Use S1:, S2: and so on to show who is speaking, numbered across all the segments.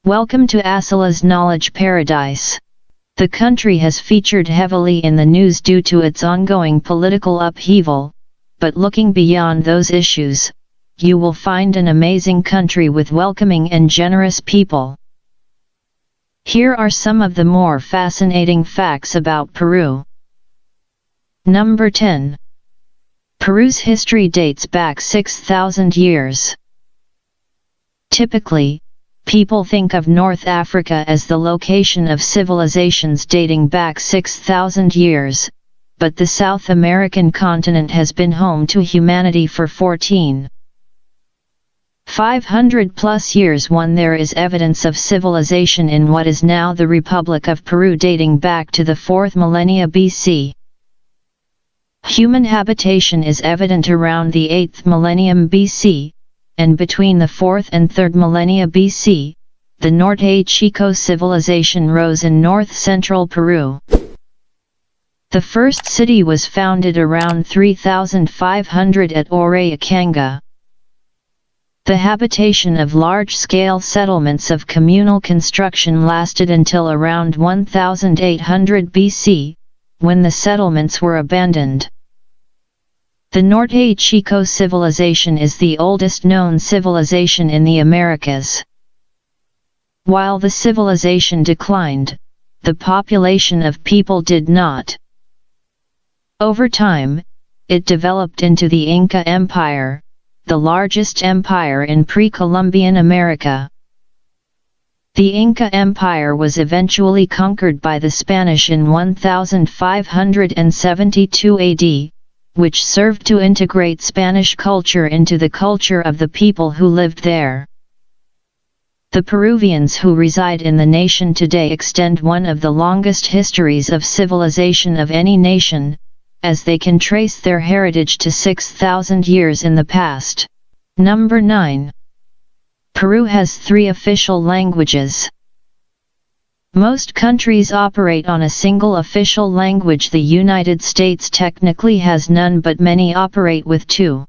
S1: Welcome to Asilas Knowledge Paradise. The country has featured heavily in the news due to its ongoing political upheaval, but looking beyond those issues, you will find an amazing country with welcoming and generous people. Here are some of the more fascinating facts about Peru. Number 10. Peru's history dates back 6,000 years. Typically, people think of North Africa as the location of civilizations dating back 6,000 years, but the South American continent has been home to humanity for 14,500 plus years. There is evidence of civilization in what is now the Republic of Peru dating back to the 4th millennia BC. Human habitation is evident around the 8th millennium BC, and between the 4th and 3rd millennia BC, the Norte Chico civilization rose in north-central Peru. The first city was founded around 3500 at Oreacanga. The habitation of large-scale settlements of communal construction lasted until around 1800 BC, when the settlements were abandoned. The Norte Chico civilization is the oldest known civilization in the Americas. While the civilization declined, the population of people did not. Over time, it developed into the Inca Empire, the largest empire in pre-Columbian America. The Inca Empire was eventually conquered by the Spanish in 1572 AD, which served to integrate Spanish culture into the culture of the people who lived there. The Peruvians who reside in the nation today extend one of the longest histories of civilization of any nation, as they can trace their heritage to 6,000 years in the past. Number 9. Peru has 3 official languages. Most countries operate on a single official language. The United States technically has none, but many operate with 2.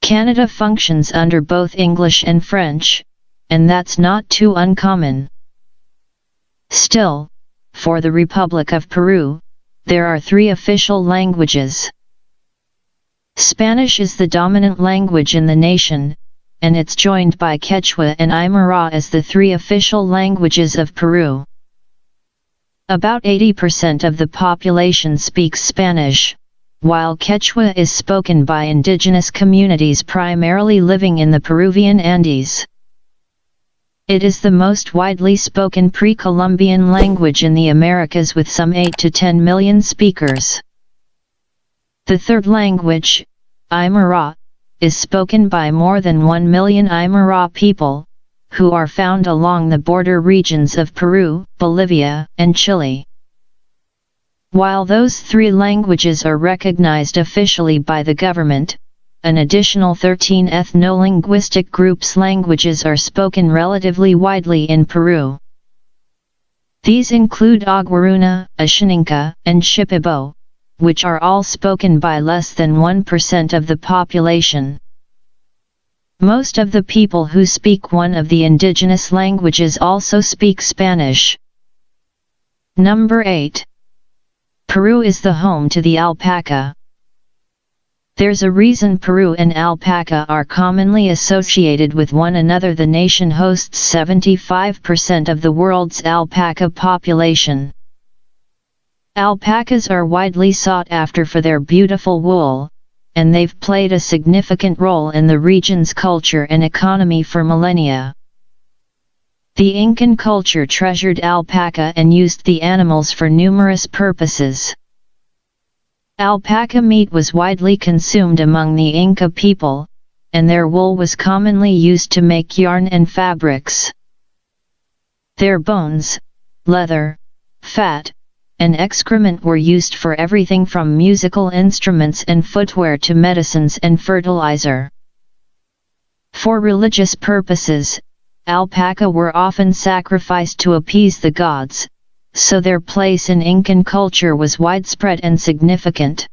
S1: Canada functions under both English and French, and that's not too uncommon. Still, for the Republic of Peru, there are 3 official languages. Spanish is the dominant language in the nation, and it's joined by Quechua and Aymara as the 3 official languages of Peru. About 80% of the population speaks Spanish, while Quechua is spoken by indigenous communities primarily living in the Peruvian Andes. It is the most widely spoken pre-Columbian language in the Americas with some 8 to 10 million speakers. The third language, Aymara, is spoken by more than 1 million Aymara people, who are found along the border regions of Peru, Bolivia, and Chile. While those 3 languages are recognized officially by the government, an additional 13 ethno-linguistic groups' languages are spoken relatively widely in Peru. These include Aguaruna, Ashaninka, and Shipibo, which are all spoken by less than 1% of the population. Most of the people who speak one of the indigenous languages also speak Spanish. Number 8. Peru is the home to the alpaca. There's a reason Peru and alpaca are commonly associated with one another. The nation hosts 75% of the world's alpaca population. Alpacas are widely sought after for their beautiful wool, and they've played a significant role in the region's culture and economy for millennia. The Incan culture treasured alpaca and used the animals for numerous purposes. Alpaca meat was widely consumed among the Inca people, and their wool was commonly used to make yarn and fabrics. Their bones, leather, fat, and excrement were used for everything from musical instruments and footwear to medicines and fertilizer. For religious purposes, alpaca were often sacrificed to appease the gods, so their place in Incan culture was widespread and significant.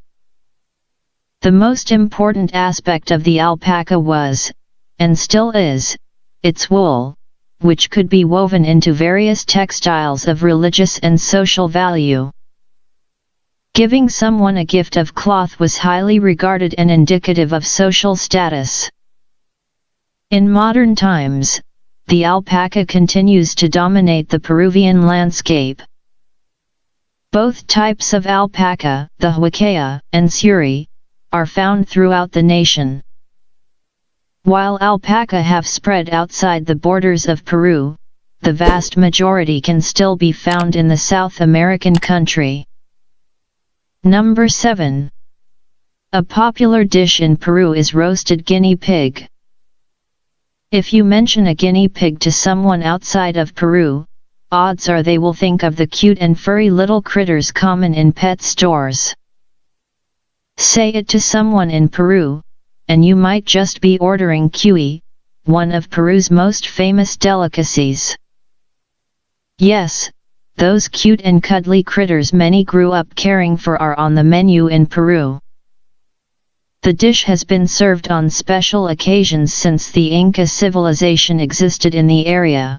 S1: The most important aspect of the alpaca was, and still is, its wool, which could be woven into various textiles of religious and social value. Giving someone a gift of cloth was highly regarded and indicative of social status. In modern times, the alpaca continues to dominate the Peruvian landscape. Both types of alpaca, the huacaya and suri, are found throughout the nation. While alpaca have spread outside the borders of Peru, the vast majority can still be found in the South American country. Number 7. A popular dish in Peru is roasted guinea pig. If you mention a guinea pig to someone outside of Peru, odds are they will think of the cute and furry little critters common in pet stores. Say it to someone in Peru, and you might just be ordering cuy, one of Peru's most famous delicacies. Yes, those cute and cuddly critters many grew up caring for are on the menu in Peru. The dish has been served on special occasions since the Inca civilization existed in the area.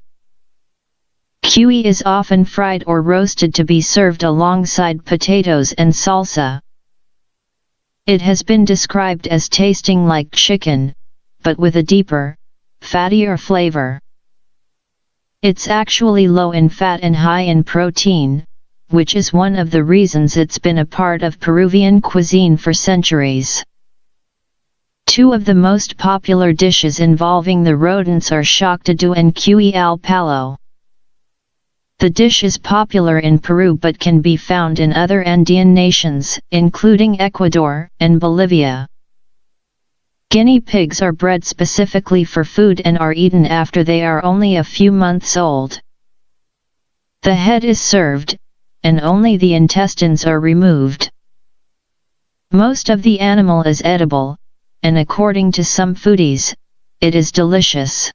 S1: Cuy is often fried or roasted to be served alongside potatoes and salsa. It has been described as tasting like chicken, but with a deeper, fattier flavor. It's actually low in fat and high in protein, which is one of the reasons it's been a part of Peruvian cuisine for centuries. Two of the most popular dishes involving the rodents are choctadú and cuy al palo. The dish is popular in Peru but can be found in other Andean nations, including Ecuador and Bolivia. Guinea pigs are bred specifically for food and are eaten after they are only a few months old. The head is served, and only the intestines are removed. Most of the animal is edible, and according to some foodies, it is delicious.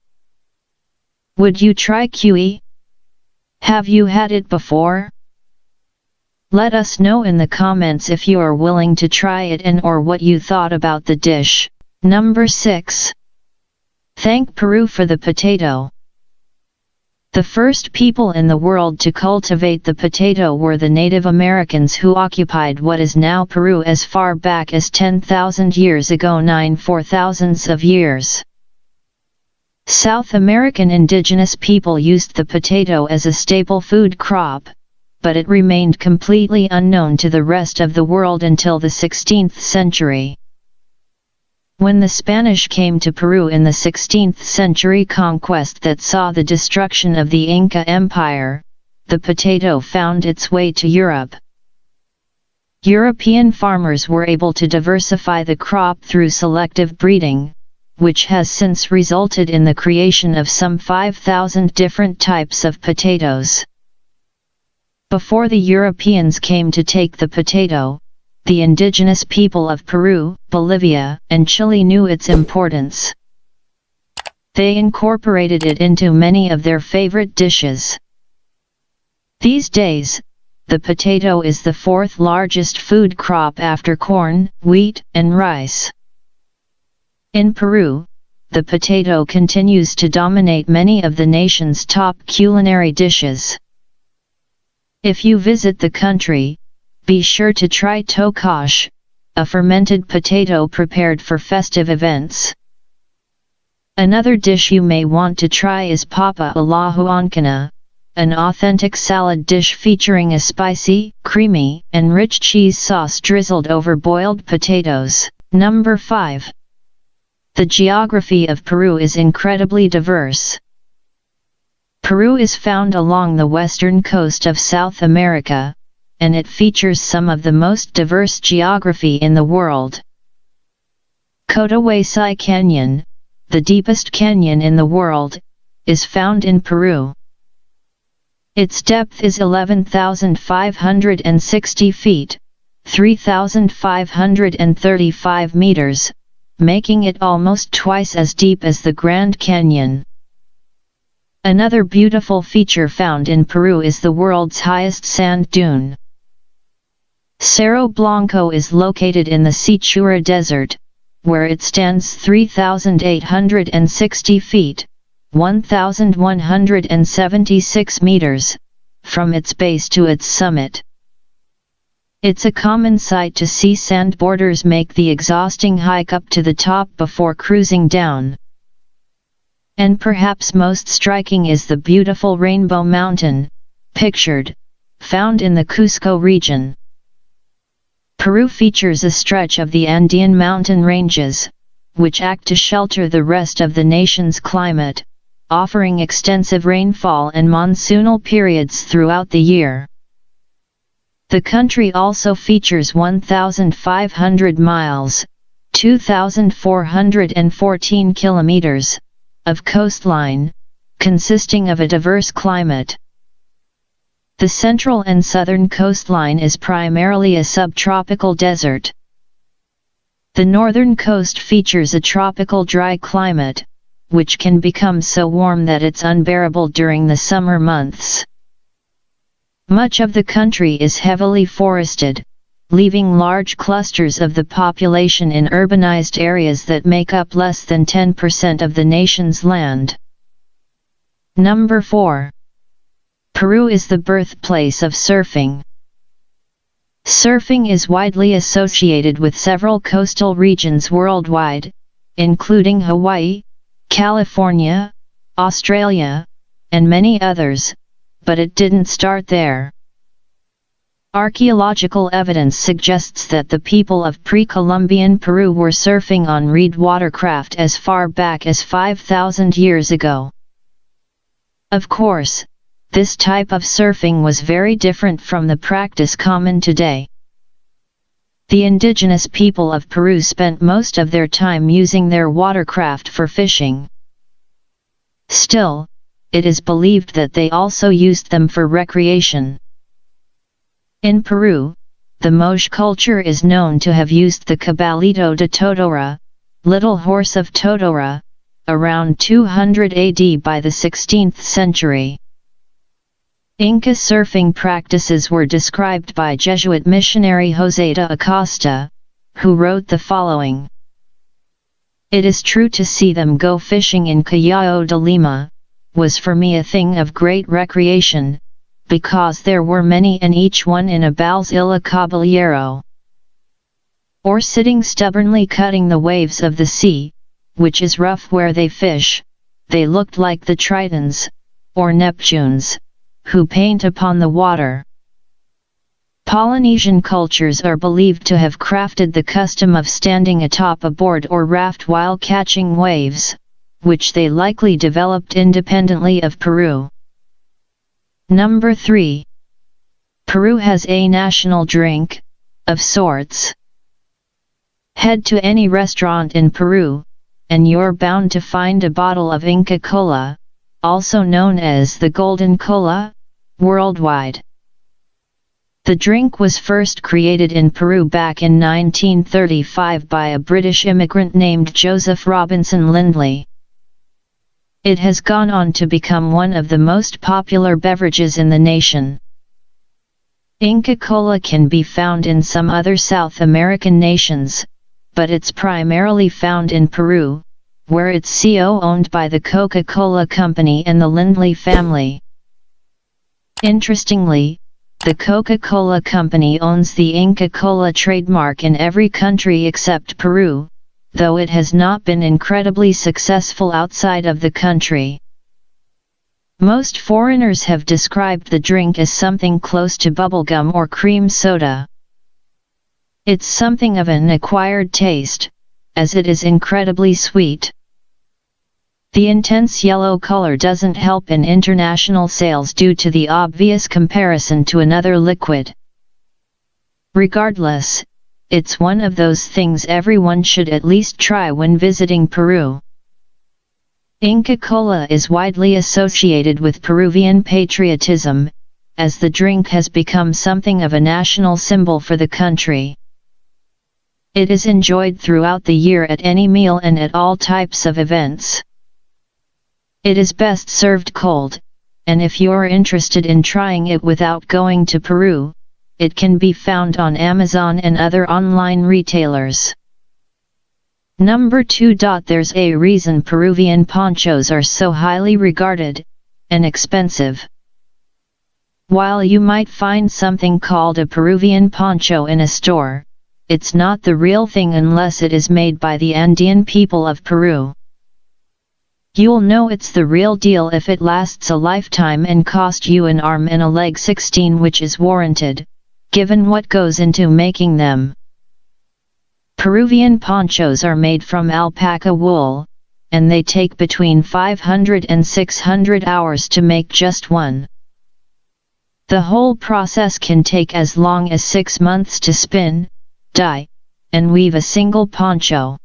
S1: Would you try cuy? Have you had it before? Let us know in the comments if you are willing to try it and or what you thought about the dish. Number 6. Thank Peru for the potato. The first people in the world to cultivate the potato were the Native Americans who occupied what is now Peru as far back as 10,000 years ago, 4,000 of years. South American indigenous people used the potato as a staple food crop, but it remained completely unknown to the rest of the world until the 16th century. When the Spanish came to Peru in the 16th century conquest that saw the destruction of the Inca Empire, the potato found its way to Europe. European farmers were able to diversify the crop through selective breeding, which has since resulted in the creation of some 5,000 different types of potatoes. Before the Europeans came to take the potato, the indigenous people of Peru, Bolivia, and Chile knew its importance. They incorporated it into many of their favorite dishes. These days, the potato is the fourth largest food crop after corn, wheat, and rice. In Peru, the potato continues to dominate many of the nation's top culinary dishes. If you visit the country, be sure to try tocash, a fermented potato prepared for festive events. Another dish you may want to try is papa a la huancana, an authentic salad dish featuring a spicy, creamy, and rich cheese sauce drizzled over boiled potatoes. Number 5. The geography of Peru is incredibly diverse. Peru is found along the western coast of South America, and it features some of the most diverse geography in the world. Cotahuasi Canyon, the deepest canyon in the world, is found in Peru. Its depth is 11,560 feet, 3,535 meters, making it almost twice as deep as the Grand Canyon. Another beautiful feature found in Peru is the world's highest sand dune. Cerro Blanco is located in the Sechura Desert, where it stands 3,860 feet, 1,176 meters, from its base to its summit. It's a common sight to see sandboarders make the exhausting hike up to the top before cruising down. And perhaps most striking is the beautiful Rainbow Mountain, pictured, found in the Cusco region. Peru features a stretch of the Andean mountain ranges, which act to shelter the rest of the nation's climate, offering extensive rainfall and monsoonal periods throughout the year. The country also features 1,500 miles, 2,414 kilometers, of coastline, consisting of a diverse climate. The central and southern coastline is primarily a subtropical desert. The northern coast features a tropical dry climate, which can become so warm that it's unbearable during the summer months. Much of the country is heavily forested, leaving large clusters of the population in urbanized areas that make up less than 10% of the nation's land. Number 4. Peru is the birthplace of surfing. Surfing is widely associated with several coastal regions worldwide, including Hawaii, California, Australia, and many others, but it didn't start there. Archaeological evidence suggests that the people of pre-Columbian Peru were surfing on reed watercraft as far back as 5,000 years ago. Of course, this type of surfing was very different from the practice common today. The indigenous people of Peru spent most of their time using their watercraft for fishing. Still, it is believed that they also used them for recreation. In Peru, the Moche culture is known to have used the Caballito de Todora, Little Horse of Todora, around 200 AD by the 16th century. Inca surfing practices were described by Jesuit missionary José de Acosta, who wrote the following. "It is true to see them go fishing in Callao de Lima, was for me a thing of great recreation, because there were many and each one in a balls il caballero." Or sitting stubbornly cutting the waves of the sea, which is rough where they fish, they looked like the Tritons, or Neptunes, who paint upon the water. Polynesian cultures are believed to have crafted the custom of standing atop a board or raft while catching waves, which they likely developed independently of Peru. Number 3. Peru has a national drink, of sorts. Head to any restaurant in Peru, and you're bound to find a bottle of Inca Kola, also known as the Golden Cola, worldwide. The drink was first created in Peru back in 1935 by a British immigrant named Joseph Robinson Lindley. It has gone on to become one of the most popular beverages in the nation. Inca Kola can be found in some other South American nations, but it's primarily found in Peru, where it's co-owned by the Coca-Cola Company and the Lindley family. Interestingly, the Coca-Cola Company owns the Inca Kola trademark in every country except Peru, though it has not been incredibly successful outside of the country. Most foreigners have described the drink as something close to bubblegum or cream soda. It's something of an acquired taste, as it is incredibly sweet. The intense yellow color doesn't help in international sales due to the obvious comparison to another liquid. Regardless, it's one of those things everyone should at least try when visiting Peru. Inca Kola is widely associated with Peruvian patriotism, as the drink has become something of a national symbol for the country. It is enjoyed throughout the year at any meal and at all types of events. It is best served cold, and if you're interested in trying it without going to Peru, it can be found on Amazon and other online retailers. Number 2. There's a reason Peruvian ponchos are so highly regarded and expensive. While you might find something called a Peruvian poncho in a store, it's not the real thing unless it is made by the Andean people of Peru. You'll know it's the real deal if it lasts a lifetime and cost you an arm and a leg 16, which is warranted, given what goes into making them. Peruvian ponchos are made from alpaca wool, and they take between 500 and 600 hours to make just one. The whole process can take as long as 6 months to spin, dye, and weave a single poncho.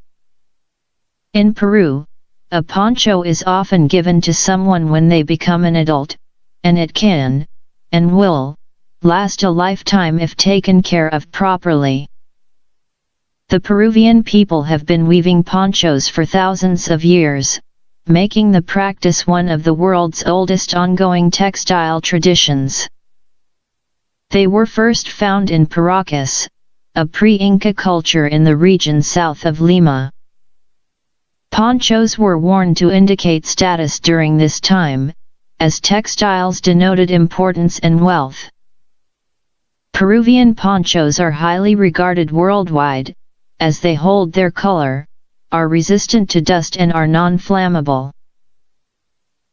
S1: In Peru, a poncho is often given to someone when they become an adult, and it can, and will, last a lifetime if taken care of properly. The Peruvian people have been weaving ponchos for thousands of years, making the practice one of the world's oldest ongoing textile traditions. They were first found in Paracas, a pre-Inca culture in the region south of Lima. Ponchos were worn to indicate status during this time, as textiles denoted importance and wealth. Peruvian ponchos are highly regarded worldwide, as they hold their color, are resistant to dust and are non-flammable.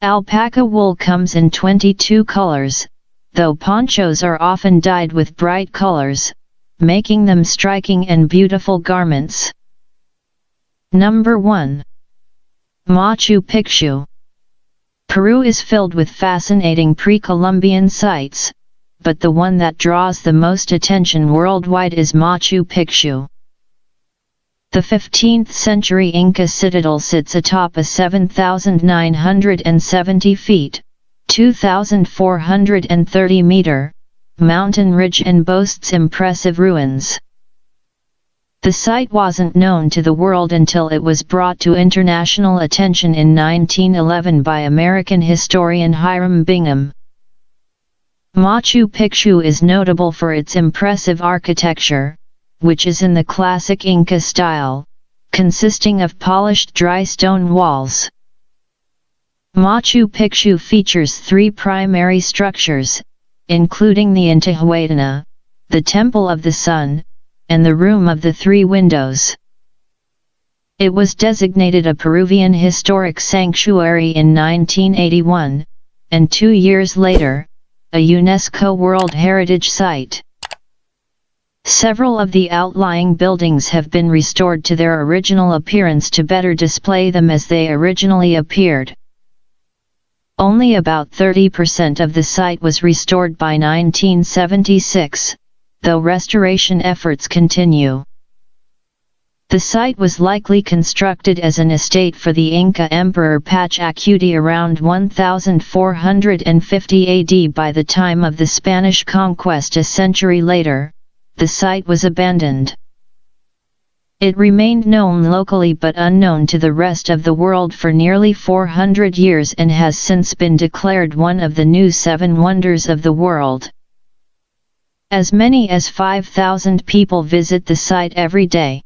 S1: Alpaca wool comes in 22 colors, though ponchos are often dyed with bright colors, making them striking and beautiful garments. Number 1. Machu Picchu. Peru is filled with fascinating pre-Columbian sites, but the one that draws the most attention worldwide is Machu Picchu. The 15th century Inca citadel sits atop a 7,970 feet, 2,430 meter, mountain ridge and boasts impressive ruins. The site wasn't known to the world until it was brought to international attention in 1911 by American historian Hiram Bingham. Machu Picchu is notable for its impressive architecture, which is in the classic Inca style, consisting of polished dry stone walls. Machu Picchu features 3 primary structures, including the Intihuatana, the Temple of the Sun, and the Room of the 3 Windows. It was designated a Peruvian Historic Sanctuary in 1981, and 2 years later, a UNESCO World Heritage Site. Several of the outlying buildings have been restored to their original appearance to better display them as they originally appeared. Only about 30% of the site was restored by 1976, though restoration efforts continue. The site was likely constructed as an estate for the Inca Emperor Pachacuti around 1450 AD. By the time of the Spanish conquest a century later, the site was abandoned. It remained known locally but unknown to the rest of the world for nearly 400 years and has since been declared one of the new 7 wonders of the world. As many as 5,000 people visit the site every day.